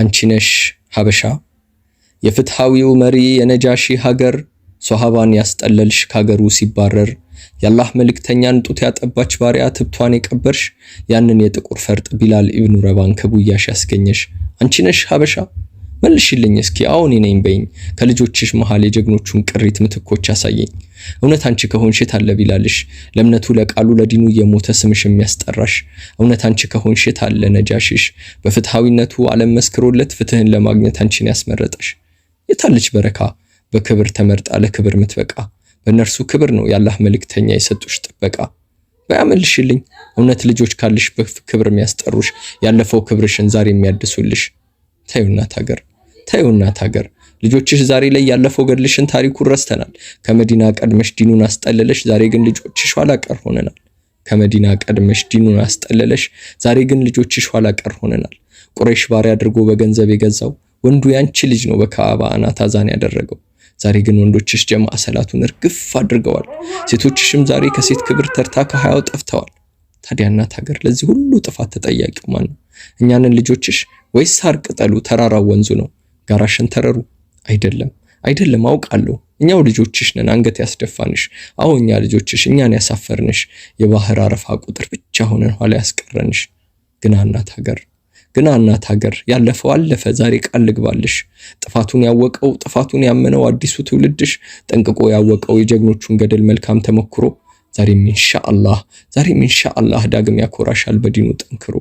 አንቺ ነሽ ሀበሻ የፍትሃዊው መሪ የነጃሺ ሀገር ሷሃባን ያስጠለልሽ ካገሩ ሲባረር ያላህ መልእክተኛን ጡት ያጠባች ባሪያ ትብቷን የቀበርሽ ያንን የጥቁር ፈርጥ ቢላል ኢብኑ ረባን ከቡያሽ ያስገኘሽ አንቺ ነሽ ሀበሻ መልሽልኝ እስኪ አሁን ነኝ በይኝ ከልጆችሽ መሃል የጀግኖቹን ቅሪት ምትኮች ያሳየኝ እውነት አንቺ ከሆንሽ ታለ ቢላልሽ ለምነቱ ለቃሉ ለዲኑ የሞተ ስምሽ የሚያስጠራሽ እውነት አንቺ ከሆንሽ ታለ ነጃሺሽ በፍትሃዊነቱ ዓለም መስክሮለት ፍትህን ለማግኘት አንቺን ያስመረጠሽ የታለች በረካ በክብር ተመርጣ ለክብር ምትበቃ በእነርሱ ክብር ነው ያላህ መልእክተኛ የሰጡሽ ጥበቃ በያመልሽልኝ እውነት ልጆች ካልሽ በክብር የሚያስጠሩሽ ያለፈው ክብርሽን ዛሬ የሚያድሱልሽ ታዩና ታገር ልጆችሽ ዛሬ ላይ ያለፈው ገድልሽን ታሪኩን ረስተናል ከመዲና ቀድመሽ ዲኑን አስጠለለሽ ዛሬ ግን ልጆችሽ ኋላ ቀር ሆነናል ከመዲና ቀድመሽ ዲኑን አስጠለለሽ ዛሬ ግን ልጆችሽ ኋላ ቀር ሆነናል ቁረይሽ ባሪያ አድርጎ በገንዘብ የገዛው ወንዱ ያንቺ ልጅ ነው በካዕባ አናት አዛን ያደረገው ዛሬ ግን ወንዶችሽ ጀማዓ ሰላቱን እርግፍ አድርገዋል ሴቶችሽም ዛሬ ከሴት ክብር ተርታ ከሃያው ጠፍተዋል ታዲያ እናት ሀገር ለዚህ ሁሉ ጥፋት ተጠያቂው ማን ነው እኛንን ልጆችሽ ወይስ ሳር ቅጠሉ ተራራው ወንዙ ነው ጋራሽን ተረሩ አይደለም አውቃለሁ እኛው ልጆችሽ ነን አንገት ያስደፋንሽ አሁን እኛ ልጆችሽ እኛን ያሳፈርንሽ የባህር አረፋ ቁጥር ብቻ ሆነን ኋላ ያስቀረንሽ ግና እናት ሀገር ያለፈው አለፈ ዛሬ ቃል ልግባልሽ ጥፋቱን ያወቀው ጥፋቱን ያመነው አዲሱ ትውልድሽ ጠንቅቆ ያወቀው የጀግኖቹን ገደል መልካም ተመክሮ ዛሬም ኢንሻአላህ ዳግም ያኮራሻል በዲኑ ጠንክሮ